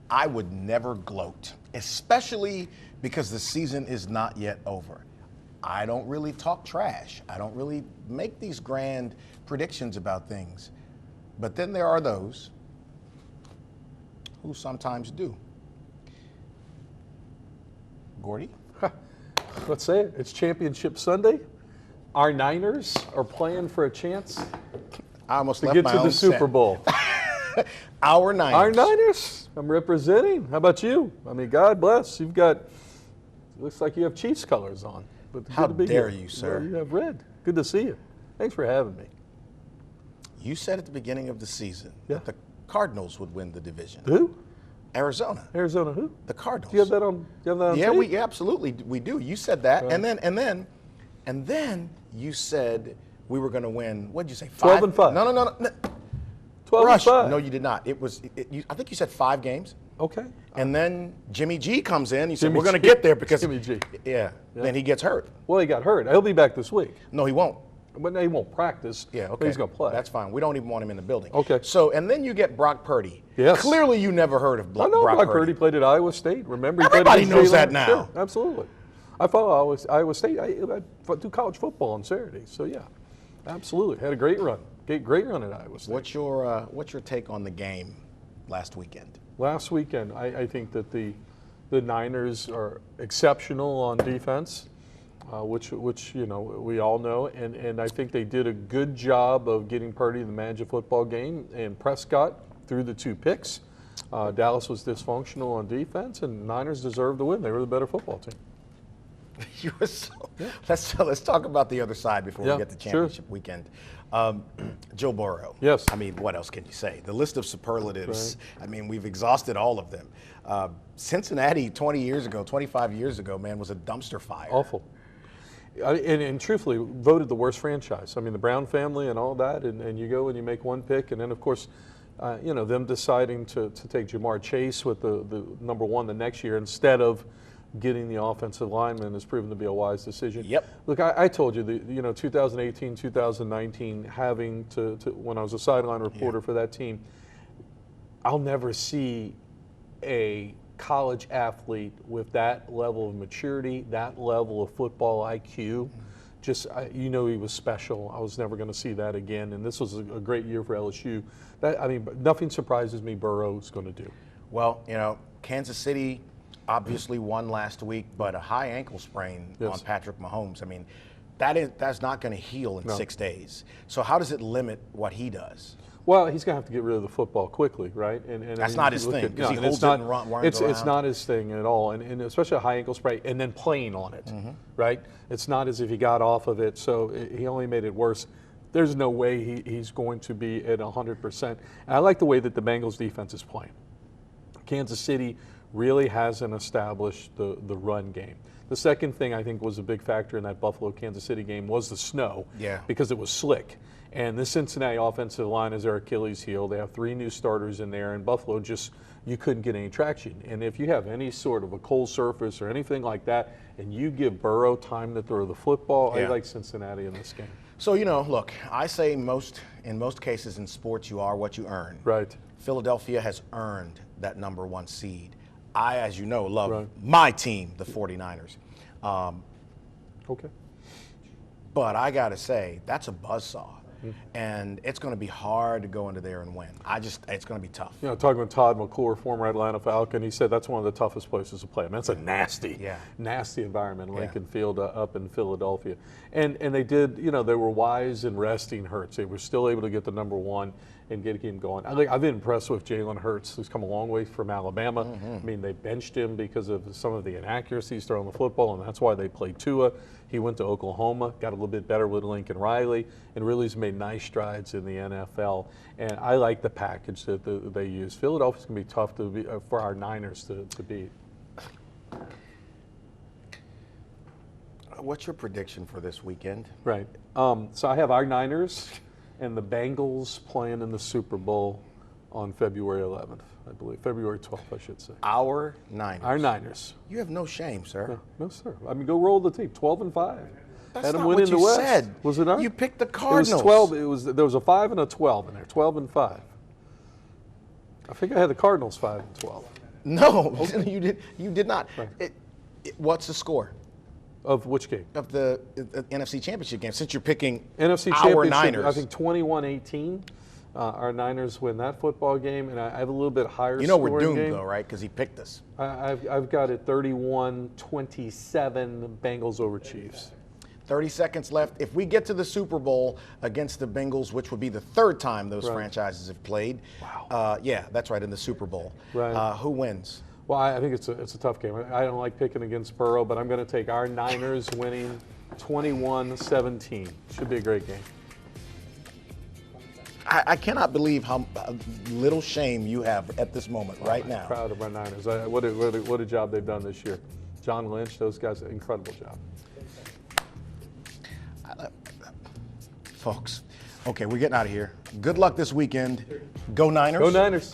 I would never gloat, especially because the season is not yet over. I don't really talk trash. I don't really make these grand predictions about things. But then there are those who sometimes do. Gordy? Let's say it. It's Championship Sunday. Our Niners are playing for a chance I almost to left get my to own the Super set. Bowl. Our Niners. Our Niners. I'm representing. How about you? I mean, God bless. You've got, looks like you have Chiefs colors on. But How good to be dare here. you, sir. Well, you have red. Good to see you. Thanks for having me. You said at the beginning of the season Yeah. that the Cardinals would win the division. Who? Arizona. Arizona who? The Cardinals. Do you have that on? Yeah, tape? we absolutely we do. You said that, Right. and then you said we were going to win. What did you say? 12 and 5. No. 12 Rush. and 5. No, you did not. It was. I think you said 5 games. Okay. And then Jimmy G comes in. He said, Jimmy "We're going to G. get there because Jimmy G. Yeah. Then he gets hurt. Well, he got hurt. He'll be back this week. No, he won't. But he won't practice. Yeah, okay. But he's going to play. That's fine. We don't even want him in the building. Okay. So, and then you get Brock Purdy. Yes. Clearly, you never heard of I Brock know Purdy. Brock Purdy played at Iowa State. Remember, he Everybody played knows Jalen. that now. Sure, absolutely. I follow Iowa State. I do college football on Saturdays. So yeah, absolutely. Had a great run. Great run at Iowa State. What's your take on the game last weekend? Last weekend, I think that the Niners are exceptional on defense, which we all know, and I think they did a good job of getting Purdy in the magic football game, and Prescott threw the 2 picks. Dallas was dysfunctional on defense, and Niners deserved to win. They were the better football team. You were so. Let's talk about the other side before we get to championship weekend. Joe Burrow. Yes. I mean, what else can you say? The list of superlatives. Right. I mean, we've exhausted all of them. Cincinnati 20 years ago, 25 years ago, man, was a dumpster fire. Awful. And truthfully, voted the worst franchise. I mean, the Brown family and all that, and you go and you make one pick, and then, of course, them deciding to take Jamar Chase with the number 1 the next year instead of getting the offensive lineman has proven to be a wise decision. Yep. Look, I told you, 2018, 2019, having to when I was a sideline reporter for that team, I'll never see a college athlete with that level of maturity, that level of football IQ. Just, he was special. I was never going to see that again, and this was a great year for LSU. Nothing surprises me Burrow's going to do. Well, Kansas City obviously won last week, but a high ankle sprain on Patrick Mahomes. I mean, that's not going to heal in 6 days. So how does it limit what he does? Well, he's going to have to get rid of the football quickly, right? And that's not his thing, because he holds it and runs around. It's not his thing at all, and especially a high ankle sprain, and then playing on it, right? It's not as if he got off of it, so he only made it worse. There's no way he's going to be at 100%. And I like the way that the Bengals defense is playing. Kansas City really hasn't established the run game. The second thing I think was a big factor in that Buffalo-Kansas City game was the snow, because it was slick. And this Cincinnati offensive line is their Achilles heel. They have 3 new starters in there, and Buffalo you couldn't get any traction. And if you have any sort of a cold surface or anything like that, and you give Burrow time to throw the football, I like Cincinnati in this game. So, look, I say in most cases in sports, you are what you earn. Right. Philadelphia has earned that number 1 seed. I, as you know, love my team, the 49ers. Okay. But I got to say, that's a buzzsaw. And it's going to be hard to go into there and win. It's going to be tough. Talking with Todd McClure, former Atlanta Falcon, he said that's one of the toughest places to play. I mean, that's a nasty environment, Lincoln Field up in Philadelphia. And they did, they were wise in resting Hurts. They were still able to get the number 1 and get him going. I've been impressed with Jalen Hurts, who's come a long way from Alabama. I mean, they benched him because of some of the inaccuracies throwing the football, and that's why they played Tua. He went to Oklahoma, got a little bit better with Lincoln Riley, and really has made nice strides in the NFL. And I like the package that they use. Philadelphia's going to be tough for our Niners to beat. What's your prediction for this weekend? Right. So I have our Niners and the Bengals playing in the Super Bowl on February 11th, I believe. February 12th, I should say. Our Niners. Our Niners. You have no shame, sir. No, sir. I mean, go roll the team. 12-5. That's not what you said. Was it not? You picked the Cardinals. It was 12. There was a 5 and a 12 in there. 12-5. I think I had the Cardinals 5 and 12. No, you did not. Right. What's the score Of which game? of the NFC Championship game? Since you're picking NFC our Championship, Niners. I think 21-18. Our Niners win that football game, and I have a little bit higher You know we're scoring doomed, game. though, right? Because he picked us. I've got it 31-27 Bengals over Chiefs. 30 seconds left. If we get to the Super Bowl against the Bengals, which would be the third time those Right. franchises have played. Wow. Yeah, that's right, in the Super Bowl. Right. Who wins? Well, I think it's a tough game. I don't like picking against Burrow, but I'm going to take our Niners winning 21-17. Should be a great game. I cannot believe how little shame you have at this moment right now. Proud of our Niners. What a job they've done this year. John Lynch, those guys, incredible job. Folks, okay, we're getting out of here. Good luck this weekend. Go Niners. Go Niners.